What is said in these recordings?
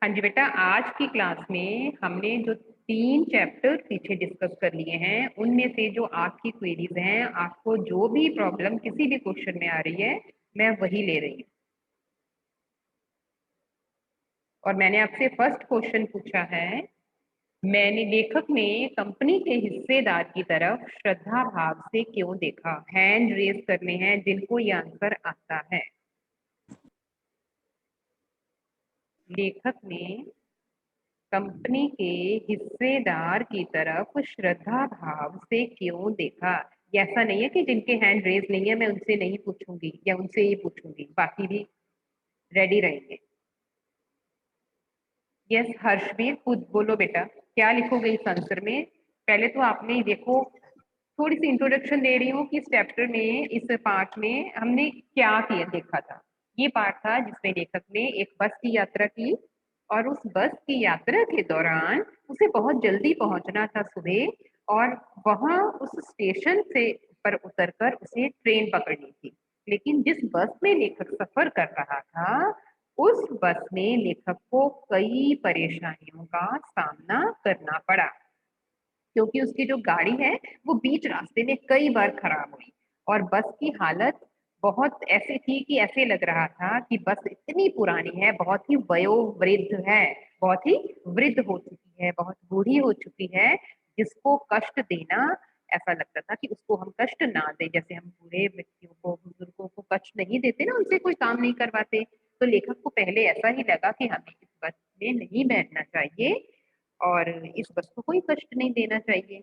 हाँ जी बेटा, आज की क्लास में हमने जो 3 चैप्टर पीछे डिस्कस कर लिए हैं, उनमें से जो आपकी क्वेरीज हैं, आपको जो भी प्रॉब्लम किसी भी क्वेश्चन में आ रही है, मैं वही ले रही हूँ। और मैंने आपसे फर्स्ट क्वेश्चन पूछा है, लेखक ने कंपनी के हिस्सेदार की तरफ श्रद्धा भाव से क्यों देखा? हैंड रेज करने हैं जिनको ये आंसर आता है। लेखक ने कंपनी के हिस्सेदार की तरफ श्रद्धा भाव से क्यों देखा? ये ऐसा नहीं है कि जिनके हैंड रेज नहीं है मैं उनसे नहीं पूछूंगी या उनसे ही पूछूंगी, बाकी भी रेडी रहेंगे। यस हर्षवीर, खुद बोलो बेटा, क्या लिखोगे इस आंसर में? पहले तो आपने देखो, थोड़ी सी इंट्रोडक्शन दे रही हूँ कि इस चैप्टर में, इस पार्ट में हमने क्या किया देखा था। ये पार्ट था जिसमें लेखक ने एक बस की यात्रा की और उस बस की यात्रा के दौरान उसे बहुत जल्दी पहुंचना था सुबह, और वहां उस स्टेशन से पर उतरकर उसे ट्रेन पकड़नी थी। लेकिन जिस बस में लेखक सफर कर रहा था, उस बस में लेखक को कई परेशानियों का सामना करना पड़ा, क्योंकि उसकी जो गाड़ी है वो बीच रास्ते में कई बार खराब हुई और बस की हालत बहुत ऐसी थी कि ऐसे लग रहा था कि बस इतनी पुरानी है, बहुत ही वयोवृद्ध है, बहुत ही वृद्ध हो चुकी है, बहुत बूढ़ी हो चुकी है, जिसको कष्ट देना, ऐसा लगता था कि उसको हम कष्ट ना दें, जैसे हम बूढ़े व्यक्तियों को, बुजुर्गों को कष्ट नहीं देते ना, उनसे कोई काम नहीं करवाते। तो लेखक को पहले ऐसा ही लगा कि हमें इस बस में नहीं बैठना चाहिए और इस बस को कोई कष्ट नहीं देना चाहिए।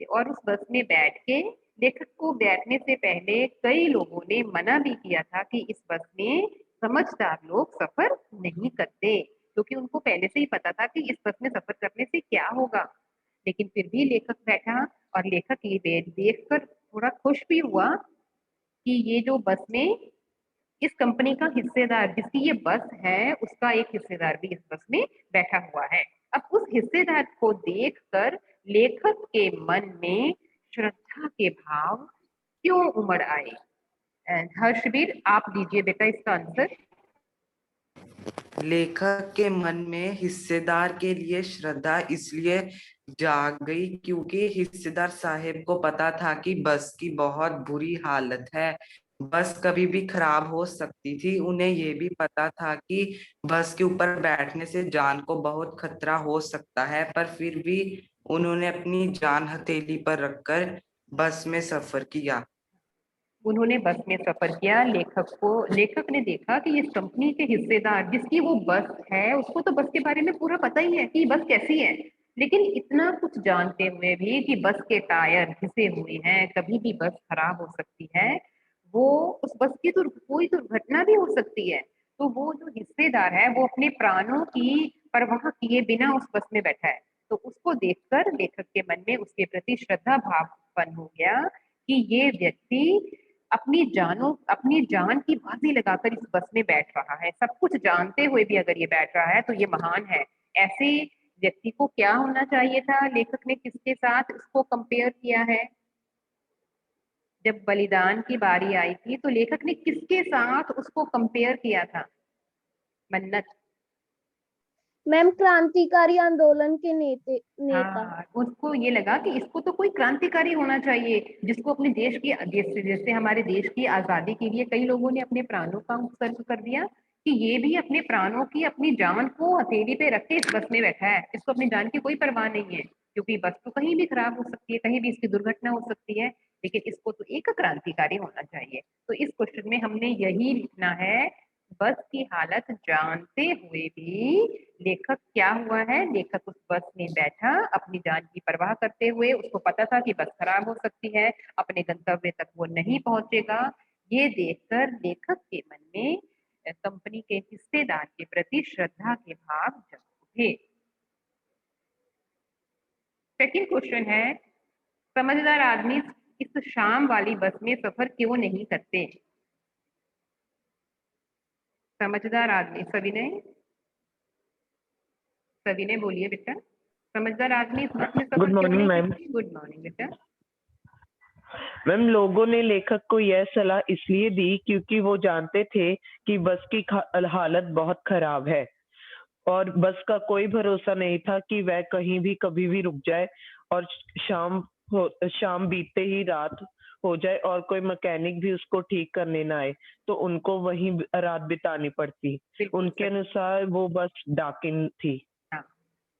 और उस बस में बैठ के लेखक को बैठने से पहले कई लोगों ने मना भी किया था कि इस बस में समझदार लोग सफर नहीं करते, क्योंकि उनको पहले से ही पता था कि इस बस में सफर करने से क्या होगा। लेकिन फिर भी लेखक बैठा और लेखक ये देखकर थोड़ा खुश भी हुआ कि ये जो बस में, इस कंपनी का हिस्सेदार जिसकी ये बस है, उसका एक हिस्सेदार भी इस बस में बैठा हुआ है। अब उस हिस्सेदार को देखकर लेखक के मन में श्रद्धा के भाव क्यों उमड़ आए? हर्षवीर, आप दीजिए बेटा इसका आंसर। लेखक के मन में हिस्सेदार के लिए श्रद्धा इसलिए जाग गई क्योंकि हिस्सेदार साहब को पता था कि बस की बहुत बुरी हालत है, बस कभी भी खराब हो सकती थी। उन्हें ये भी पता था कि बस के ऊपर बैठने से जान को बहुत खतरा हो सकता है, पर फिर भी उन्होंने अपनी जान हथेली पर रखकर बस में सफर किया। उन्होंने बस में सफर किया। लेखक ने देखा कि इस कंपनी के हिस्सेदार जिसकी वो बस है, उसको तो बस के बारे में पूरा पता ही है कि बस कैसी है, लेकिन इतना कुछ जानते हुए भी कि बस के टायर घिसे हुए हैं, कभी भी बस खराब हो सकती है, वो उस बस की तो कोई दुर्घटना भी हो सकती है, तो वो जो हिस्सेदार है वो अपने प्राणों की परवाह किए बिना उस बस में बैठा है। तो उसको देखकर लेखक के मन में उसके प्रति श्रद्धा भाव उत्पन्न हो गया कि ये व्यक्ति अपनी जान की बाजी लगाकर इस बस में बैठ रहा है, सब कुछ जानते हुए भी अगर ये बैठ रहा है तो ये महान है। ऐसे व्यक्ति को क्या होना चाहिए था? लेखक ने किसके साथ इसको कंपेयर किया है? जब बलिदान की बारी आई थी तो लेखक ने किसके साथ उसको कंपेयर किया था? मन्नत। मैम, क्रांतिकारी आंदोलन के नेता। हाँ, उसको ये लगा कि इसको तो कोई क्रांतिकारी होना चाहिए, जिसको अपने देश की, जैसे हमारे देश की आजादी के लिए कई लोगों ने अपने प्राणों का उत्सर्ग कर दिया, कि ये भी अपने प्राणों की, अपनी जान को हथेली पे रख के इस बस में बैठा है, इसको अपनी जान की कोई परवाह नहीं है, क्योंकि बस तो कहीं भी खराब हो सकती है, कहीं भी इसकी दुर्घटना हो सकती है, लेकिन इसको तो एक क्रांतिकारी होना चाहिए। तो इस क्वेश्चन में हमने यही लिखना है। बस की हालत जानते हुए भी लेखक क्या हुआ है, लेखक उस बस में बैठा अपनी जान की परवाह करते हुए, उसको पता था कि बस खराब हो सकती है, अपने गंतव्य तक वो नहीं पहुंचेगा। ये देखकर लेखक के मन में कंपनी के हिस्सेदार के प्रति श्रद्धा के भाव जग उठे। सेकंड क्वेश्चन है, समझदार आदमी इस शाम वाली बस में सफर क्यों नहीं करते? समझदार आदमी, सभी ने बोलिए बेटा। समझदार आदमी इस बस में सफर गुड क्यों मॉर्निंग नहीं मैम। करते? गुड मॉर्निंग बेटा। मैम, लोगों ने लेखक को यह सलाह इसलिए दी क्योंकि वो जानते थे कि बस की हालत बहुत खराब है। और बस का कोई भरोसा नहीं था कि वह कहीं भी कभी भी रुक जाए और शाम बीतते ही रात हो जाए और कोई मैकेनिक भी उसको ठीक करने ना आए, तो उनको वहीं रात बितानी पड़ती। बिल्कुल उनके सही। अनुसार वो बस डाकिन थी। हाँ,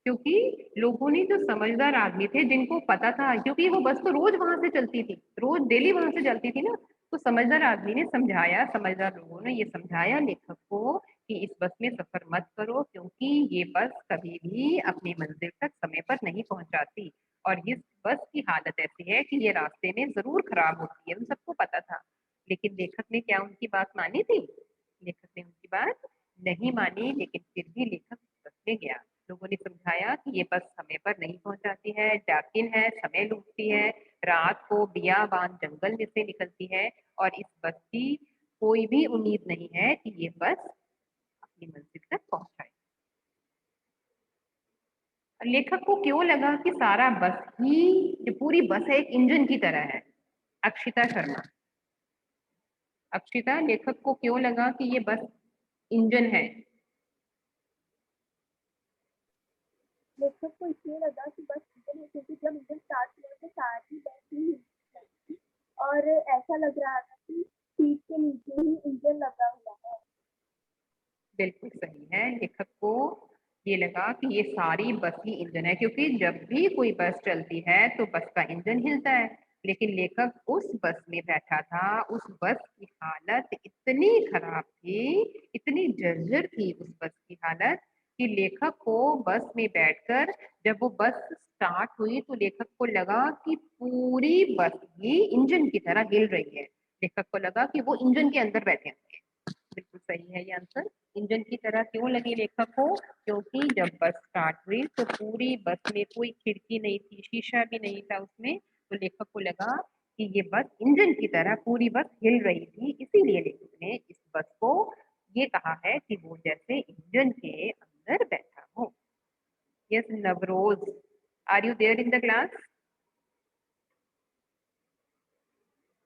क्योंकि लोगों ने जो समझदार आदमी थे जिनको पता था, क्योंकि वो बस तो रोज वहां से चलती थी, रोज डेली वहां से चलती थी ना, तो समझदार आदमी ने समझाया, समझदार लोगों ने ये समझाया लेखक को कि इस बस में सफर मत करो, क्योंकि ये बस कभी भी अपनी मंजिल तक समय पर नहीं पहुंचाती, और इस बस की हालत ऐसी है कि ये रास्ते में जरूर खराब होती है। उन सबको पता था, लेकिन लेखक ने क्या उनकी बात मानी थी? लेखक ने उनकी बात नहीं मानी, लेकिन फिर भी लेखक बस में गया। लोगों ने समझाया कि ये बस समय पर नहीं पहुंचाती है, डाकिन है, समय लूटती है, रात को बियाबान जंगल में से निकलती है, और इस बस की कोई भी उम्मीद नहीं है कि ये बस अपनी मंजिल तक पहुंचाए। लेखक को क्यों लगा कि सारा बस ही, जो पूरी बस है, एक इंजन की तरह है? अक्षिता शर्मा, अक्षिता, लेखक को क्यों लगा कि ये बस इंजन है? लेखक को इसलिए लगा कि बस इंजन है, क्योंकि जब इंजन स्टार्ट हुआ तो सारी बस ही हिलने लगी थी और ऐसा लग रहा था कि सीट के नीचे ही इंजन लगा हुआ है। बिल्कुल सही है। लेखक को ये लगा कि ये सारी बस ही इंजन है, क्योंकि जब भी कोई बस चलती है तो बस का इंजन हिलता है, लेकिन लेखक उस बस में बैठा था, उस बस की हालत इतनी खराब थी, इतनी जर्जर थी उस बस की हालत, कि लेखक को बस में बैठकर जब वो बस स्टार्ट हुई तो लेखक को लगा कि पूरी बस ही इंजन की तरह हिल रही है। लेखक को लगा कि वो इंजन के अंदर बैठे हैं। बिल्कुल सही है ये आंसर। इंजन की तरह क्यों लगी लेखक को? क्योंकि जब बस स्टार्ट हुई तो पूरी बस में कोई खिड़की नहीं थी, शीशा भी नहीं था उसमें, तो लेखक को लगा कि ये बस इंजन की तरह पूरी बस हिल रही थी, इसीलिए लेखक ने इस बस को ये कहा है कि वो जैसे इंजन के अंदर बैठा हो। Yes Navroz, are you there in the class?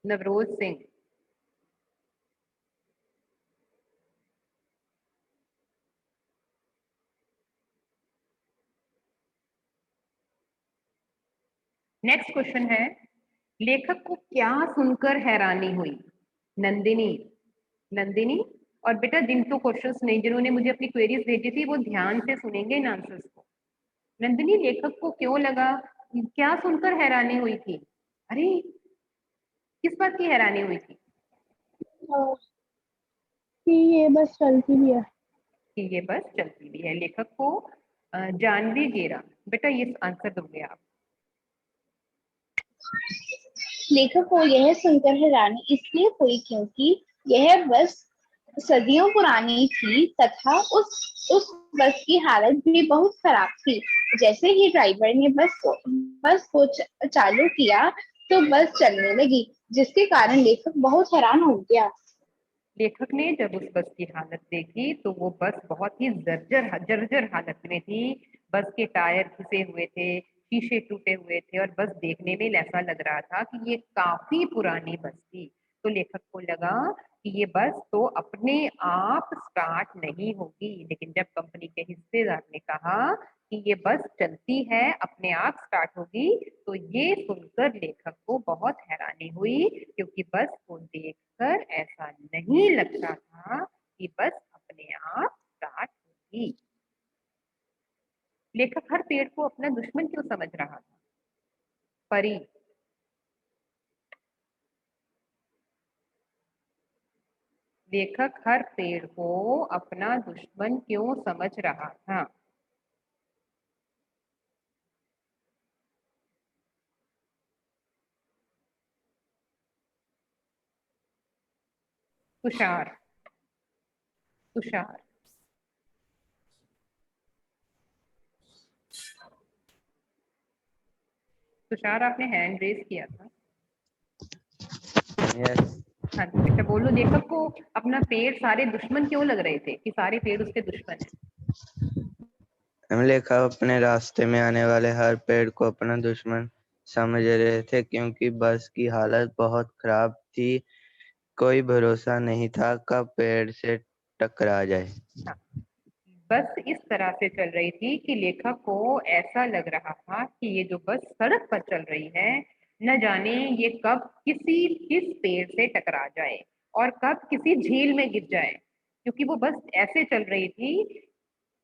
Navroz Singh. Next question है, लेखक को क्या सुनकर हैरानी हुई? नंदिनी, नंदिनी, और बेटा जिन तो क्वेश्चंस नहीं, जिन्होंने मुझे अपनी क्वेरीज भेजी थी वो ध्यान से सुनेंगे इन आंसर्स को। नंदिनी, लेखक को क्यों लगा, क्या सुनकर हैरानी हुई थी? अरे, किस बात की हैरानी हुई थी? कि ये बस चलती भी है। कि ये बस चलती भी है। लेखक को जानवी गेरा, बेटा ये आंसर दोगे आप? लेखक को यह सुनकर हैरानी इसलिए हुई क्योंकि यह बस सदियों पुरानी थी तथा उस बस की हालत भी बहुत खराब थी। जैसे ही ड्राइवर ने बस को चालू किया तो बस चलने लगी, जिसके कारण लेखक बहुत हैरान हो गया। लेखक ने जब उस बस की हालत देखी तो वो बस बहुत ही जर्जर हालत में थी। बस के टायर घिसे हुए थे, शीशे टूटे हुए थे, और बस देखने में ऐसा लग रहा था कि ये काफी पुरानी बस थी। तो लेखक को लगा कि ये बस तो अपने आप स्टार्ट नहीं होगी, लेकिन जब कंपनी के हिस्सेदार ने कहा कि ये बस चलती है, अपने आप स्टार्ट होगी, तो ये सुनकर लेखक को बहुत हैरानी हुई, क्योंकि बस को देखकर ऐसा नहीं लगता था कि बस अपने आप स्टार्ट होगी। लेखक हर पेड़ को अपना दुश्मन क्यों समझ रहा था? परी, लेखक हर पेड़ को अपना दुश्मन क्यों समझ रहा था? तुषार, तुषार, तुषार आपने हैंड रेज किया था। यस हाँ जी बेटा बोलो, लेखक को अपना पेड़ सारे दुश्मन क्यों लग रहे थे, कि सारे पेड़ उसके दुश्मन है? मैम, लेखक अपने रास्ते में आने वाले हर पेड़ को अपना दुश्मन समझ रहे थे, क्योंकि बस की हालत बहुत खराब थी। कोई भरोसा नहीं था कब पेड़ से टकरा जाए। हाँ, बस इस तरह से चल रही थी कि लेखक को ऐसा लग रहा था कि ये जो बस सड़क पर चल रही है, न जाने ये कब किस पेड़ से टकरा जाए और कब किसी झील में गिर जाए, क्योंकि वो बस ऐसे चल रही थी।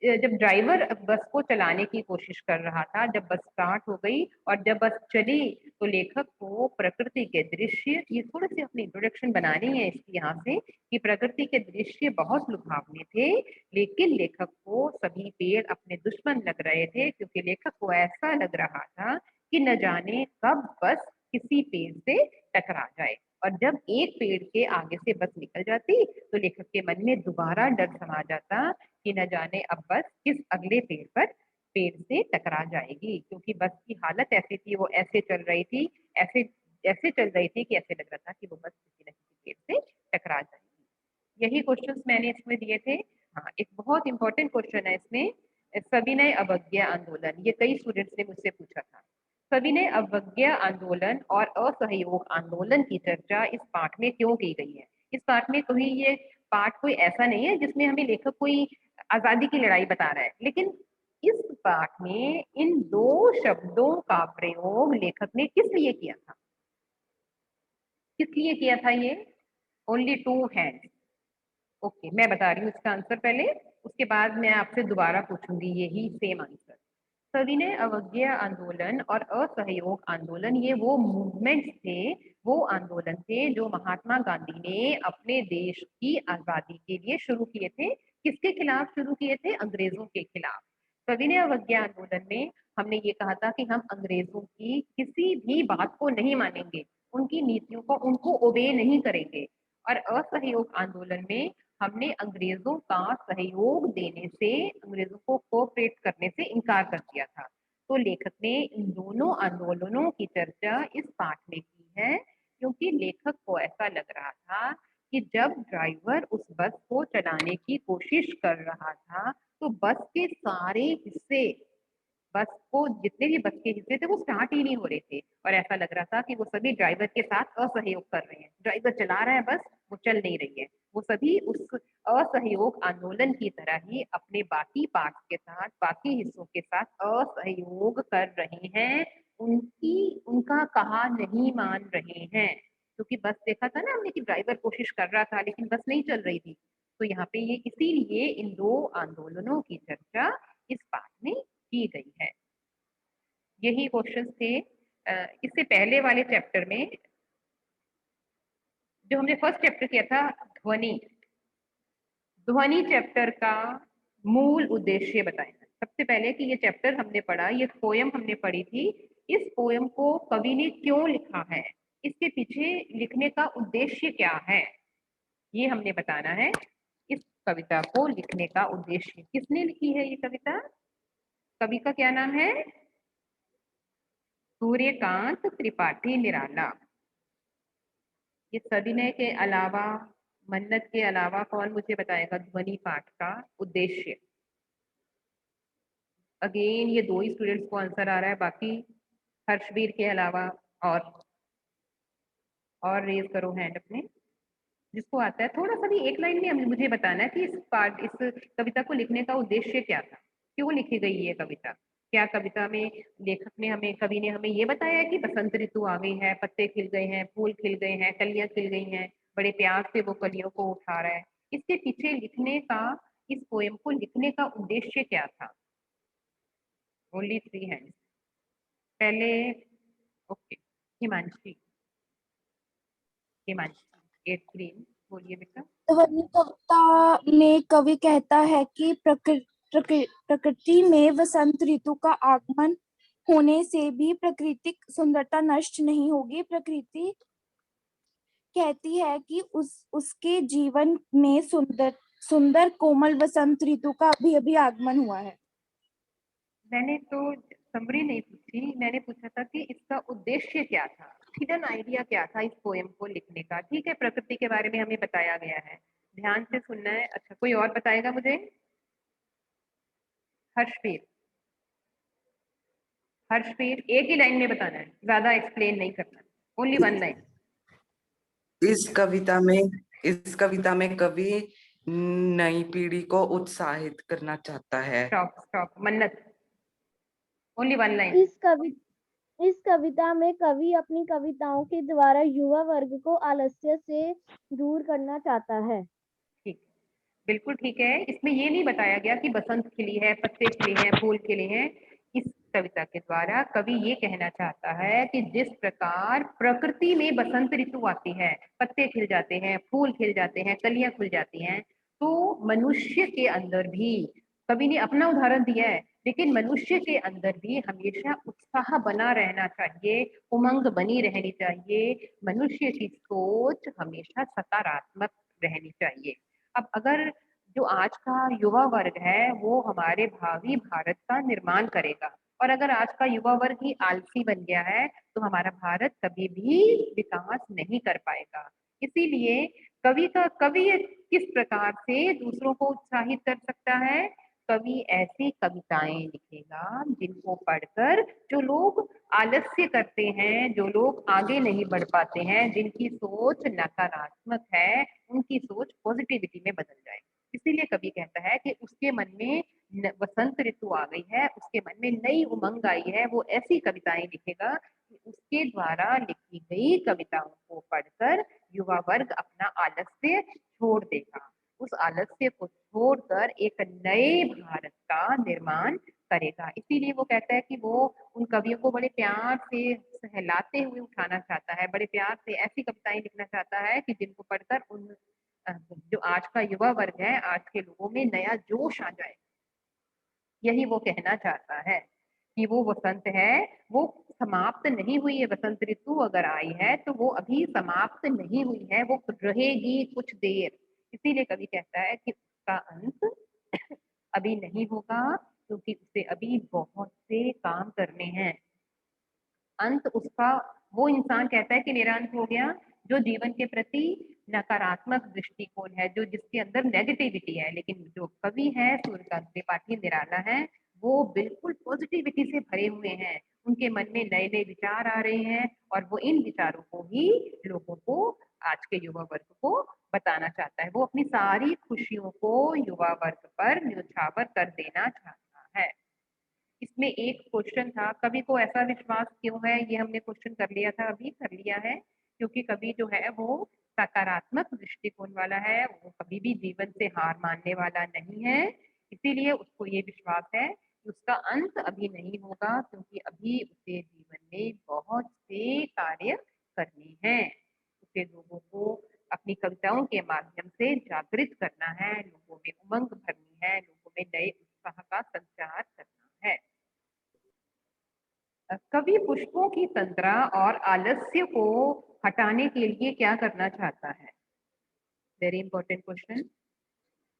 जब ड्राइवर बस को चलाने की कोशिश कर रहा था, जब बस स्टार्ट हो गई और जब बस चली, तो लेखक को प्रकृति के दृश्य, ये थोड़ी सी अपनी इंट्रोडक्शन बनानी है इसकी यहाँ से, कि प्रकृति के दृश्य बहुत लुभावने थे, लेकिन लेखक को सभी पेड़ अपने दुश्मन लग रहे थे, क्योंकि लेखक को ऐसा लग रहा था कि न जाने कब बस किसी पेड़ से टकरा जाए। और जब एक पेड़ के आगे से बस निकल जाती, तो लेखक के मन में दोबारा डर समा जाता कि न जाने अब बस किस अगले पेड़ से टकरा जाएगी, क्योंकि बस की हालत ऐसी थी, वो ऐसे चल रही थी, ऐसे ऐसे चल रही थी कि ऐसे लग रहा था कि वो बस किसी न किसी पेड़ से टकरा जाएगी। यही क्वेश्चंस मैंने इसमें दिए थे। हाँ, एक बहुत इंपॉर्टेंट क्वेश्चन है इसमें, सविनय अवज्ञा आंदोलन, ये कई स्टूडेंट्स ने मुझसे पूछा था। सविनय अवज्ञा आंदोलन और असहयोग आंदोलन की चर्चा इस पाठ में क्यों की गई है? इस पाठ में कोई ये पाठ कोई ऐसा नहीं है जिसमें हमें लेखक कोई आजादी की लड़ाई बता रहा है, लेकिन इस पाठ में इन दो शब्दों का प्रयोग लेखक ने किस लिए किया था? किस लिए किया था ये? Only to hands. ओके, मैं बता रही हूँ इसका आंसर पहले, उसके बाद मैं आपसे दोबारा पूछूंगी यही सेम आंसर। सविनय अवज्ञा आंदोलन और असहयोग आंदोलन ये वो मूवमेंट्स थे, वो आंदोलन थे जो महात्मा गांधी ने अपने देश की आजादी के लिए शुरू किए थे। किसके खिलाफ शुरू किए थे? अंग्रेजों के खिलाफ। सविनय अवज्ञा आंदोलन में हमने ये कहा था कि हम अंग्रेजों की किसी भी बात को नहीं मानेंगे, उनकी नीतियों को उनको ओबे नहीं करेंगे। और असहयोग आंदोलन में हमने अंग्रेजों का सहयोग देने से, अंग्रेजों को कोऑपरेट करने से इनकार कर दिया था। तो लेखक ने इन दोनों आंदोलनों की चर्चा इस पाठ में की है, क्योंकि लेखक को ऐसा लग रहा था कि जब ड्राइवर उस बस को चलाने की कोशिश कर रहा था, तो बस के सारे हिस्से, बस को जितने भी बस के हिस्से थे वो स्टार्ट ही नहीं हो रहे थे, और ऐसा लग रहा था कि वो सभी ड्राइवर के साथ असहयोग कर रहे हैं। ड्राइवर चला रहा है बस, वो चल नहीं रही है। वो सभी उस असहयोग आंदोलन की तरह ही अपने बाकी पार्ट्स के साथ, बाकी हिस्सों के साथ असहयोग कर रहे हैं, उनका कहा नहीं मान रहे हैं। क्योंकि बस देखा था ना हमने कि ड्राइवर कोशिश कर रहा था लेकिन बस नहीं चल रही थी। तो यहाँ पे ये इसीलिए इन दो आंदोलनों की चर्चा इस पाठ में की गई है। यही क्वेश्चंस थे इससे पहले वाले चैप्टर में, जो हमने फर्स्ट चैप्टर किया था ध्वनि, ध्वनि चैप्टर का मूल उद्देश्य बताया। सबसे पहले कि ये चैप्टर हमने पढ़ा, ये पोयम हमने पढ़ी थी, इस पोयम को कवि ने क्यों लिखा है, इसके पीछे लिखने का उद्देश्य क्या है, ये हमने बताना है। इस कविता को लिखने का उद्देश्य, किसने लिखी है ये कविता? कवि का क्या नाम है? सूर्यकांत त्रिपाठी निराला। ये सविनय के अलावा, मन्नत के अलावा कौन मुझे बताएगा ध्वनि पाठ का उद्देश्य? अगेन ये दो ही स्टूडेंट्स को आंसर आ रहा है, बाकी हर्षवीर के अलावा और रेज करो हैंड अपने, जिसको आता है। थोड़ा सा भी एक लाइन में मुझे बताना है कि इस कविता को लिखने का उद्देश्य क्या था, क्यों लिखी गई ये कविता? क्या कविता में लेखक ने हमें, कवि ने हमें ये बताया कि बसंत ऋतु आ गई है, पत्ते खिल गए हैं, फूल खिल गए हैं, कलियां खिल गई हैं, बड़े प्यार से वो कलियों को उठा रहा है? इसके पीछे लिखने का, इस पोएम को लिखने का उद्देश्य क्या था? ओनली 3 हैंड्स पहले। ओके, हिमांशी, हिमांशी 8 ग्रीन, बोलिए बेटा। ध्वनि कविता में कवि कहता है कि प्रकृति में वसंत ऋतु का आगमन होने से भी प्राकृतिक सुंदरता नष्ट नहीं होगी। प्रकृति कहती है कि उसके जीवन में सुंदर कोमल वसंत ऋतु का अभी आगमन हुआ है। मैंने तो समरी नहीं पूछी, मैंने पूछा था कि इसका उद्देश्य क्या था, हिडन आइडिया क्या था इस पोएम को लिखने का। ठीक है, प्रकृति के बारे में हमें बताया गया है, ध्यान से सुनना है। अच्छा, कोई और बताएगा मुझे? हर्षवीर, हर्षवीर एक ही लाइन में बताना है, ज्यादा एक्सप्लेन नहीं करना, ओनली 1 लाइन। इस कविता में कवि नई पीढ़ी को उत्साहित करना चाहता है। स्टॉप मन्नत, ओनली वन लाइन। इस कविता में कवि अपनी कविताओं के द्वारा युवा वर्ग को आलस्य से दूर करना चाहता है। ठीक, बिल्कुल ठीक है। इसमें ये नहीं बताया गया कि बसंत खिली है, पत्ते खिले हैं, फूल खिले हैं। इस कविता के द्वारा कवि ये कहना चाहता है कि जिस प्रकार प्रकृति में बसंत ऋतु आती है, पत्ते खिल जाते हैं, फूल खिल जाते हैं, कलियां खुल जाती हैं, तो मनुष्य के अंदर भी, कवि ने अपना उदाहरण दिया है, लेकिन मनुष्य के अंदर भी हमेशा उत्साह बना रहना चाहिए, उमंग बनी रहनी चाहिए, मनुष्य की सोच हमेशा सकारात्मक रहनी चाहिए। अब अगर जो आज का युवा वर्ग है वो हमारे भावी भारत का निर्माण करेगा, और अगर आज का युवा वर्ग ही आलसी बन गया है तो हमारा भारत कभी भी विकास नहीं कर पाएगा। इसीलिए कवि किस प्रकार से दूसरों को उत्साहित कर सकता है? कवि ऐसी कविताएं लिखेगा जिनको पढ़कर जो लोग आलस्य करते हैं, जो लोग आगे नहीं बढ़ पाते हैं, जिनकी सोच नकारात्मक है, उनकी सोच पॉजिटिविटी में बदल जाए। इसीलिए कवि कहता है कि उसके मन में वसंत ऋतु आ गई है, उसके मन में नई उमंग आई है, वो ऐसी कविताएं लिखेगा कि उसके द्वारा लिखी गई कविताओं को पढ़कर युवा वर्ग अपना आलस्य छोड़ देगा, उस आलस्य को छोड़कर एक नए भारत का निर्माण करेगा। इसीलिए वो कहता है कि वो उन कवियों को बड़े प्यार से सहलाते हुए उठाना चाहता है, बड़े प्यार से ऐसी कविताएं लिखना चाहता है कि जिनको पढ़कर उन जो आज का युवा वर्ग है, आज के लोगों में नया जोश आ जाए। यही वो कहना चाहता है कि वो वसंत है, वो समाप्त नहीं हुई है। वसंत ऋतु अगर आई है तो वो अभी समाप्त नहीं हुई है, वो रहेगी कुछ देर। इसीलिए कवि कहता है कि उसका अंत अभी नहीं होगा, क्योंकि उसे अभी बहुत से काम करने हैं। अंत उसका, वो इंसान कहता है कि मेरा अंत हो गया जो जीवन के प्रति नकारात्मक दृष्टिकोण है, जो जिसके अंदर नेगेटिविटी है। लेकिन जो कवि है सूर्यकांत त्रिपाठी निराला है, वो बिल्कुल पॉजिटिविटी से भरे हुए हैं, उनके मन में नए नए विचार आ रहे हैं, और वो इन विचारों को ही लोगों को, आज के युवा वर्ग को बताना चाहता है। वो अपनी सारी खुशियों को युवा वर्ग पर न्यौछावर कर देना चाहता है। इसमें एक क्वेश्चन था, कवि को ऐसा विश्वास क्यों है, ये हमने क्वेश्चन कर लिया था, अभी कर लिया है, क्योंकि कवि जो है वो सकारात्मक दृष्टिकोण वाला है, वो कभी भी जीवन से हार मानने वाला नहीं है। इसीलिए उसको ये विश्वास है कि उसका अंत अभी नहीं होगा, क्योंकि अभी उसे जीवन में बहुत से कार्य करने हैं। उसे लोगों को अपनी कविताओं के माध्यम से जागृत करना है, लोगों में उमंग भरनी है, लोगों में नए उत्साह का संचार करना है। कवि पुष्पों की तंद्रा और आलस्य को हटाने के लिए क्या करना चाहता है? Very important question.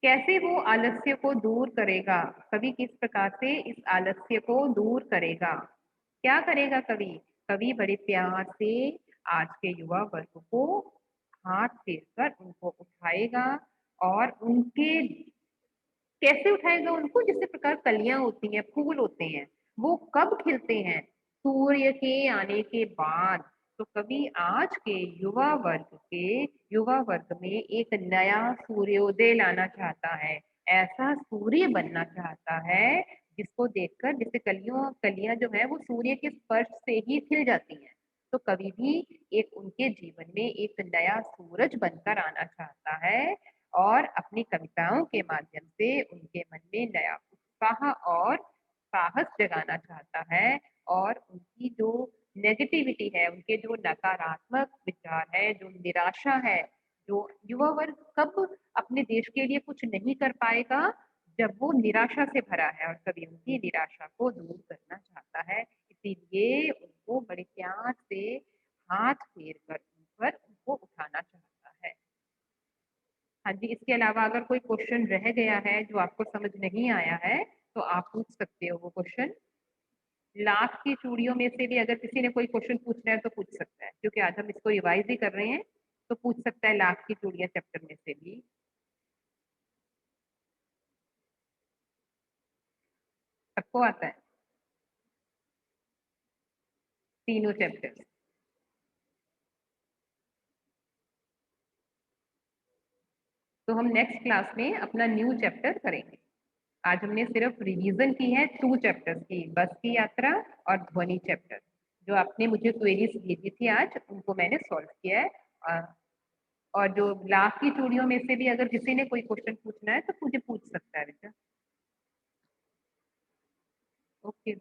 कैसे वो आलस्य को दूर करेगा? कवि किस प्रकार से इस आलस्य को दूर करेगा? क्या करेगा कवि? कवि बड़े प्यार से आज के युवा वर्ग को हाथ फेर कर उनको उठाएगा, और उनके, कैसे उठाएगा उनको? जिस प्रकार कलियां होती हैं, फूल होते हैं, वो कब खिलते हैं? सूर्य के आने के बाद। तो कवि आज के युवा वर्ग में एक नया सूर्योदय लाना चाहता है, ऐसा सूर्य बनना चाहता है जिसको देखकर, जैसे कलियां जो है वो सूर्य के स्पर्श से ही खिल जाती हैं, तो कवि भी एक उनके जीवन में एक नया सूरज बनकर आना चाहता है, और अपनी कविताओं के माध्यम से उनके मन में नया उत्साह और साहस जगाना चाहता है, और उनकी जो नेगेटिविटी है, उनके जो नकारात्मक विचार है, जो निराशा है, जो युवा वर्ग कब अपने देश के लिए कुछ नहीं कर पाएगा, जब वो निराशा से भरा है, और कभी उनकी निराशा को दूर करना चाहता है। इसीलिए उनको बड़े प्यार से हाथ फेर कर उनको उठाना चाहता है। हाँ जी, इसके अलावा अगर कोई क्वेश्चन रह गया है जो आपको समझ नहीं आया है तो आप पूछ सकते हो वो क्वेश्चन। लाख की चूड़ियों में से भी अगर किसी ने कोई क्वेश्चन पूछना है तो पूछ सकता है, क्योंकि आज हम इसको रिवाइज ही कर रहे हैं, तो पूछ सकता है लाख की चूड़ियां चैप्टर में से भी। सबको आता है तीनों चैप्टर? तो हम नेक्स्ट क्लास में अपना न्यू चैप्टर करेंगे। आज हमने सिर्फ रिवीजन की है 2 चैप्टर्स की, बस की यात्रा और ध्वनि चैप्टर। जो आपने मुझे क्वेरीज भेजी थी आज, उनको मैंने सॉल्व किया है। और जो लाख की चूड़ियों में से भी अगर किसी ने कोई क्वेश्चन पूछना है तो मुझे पूछ सकता है बेटा। ओके।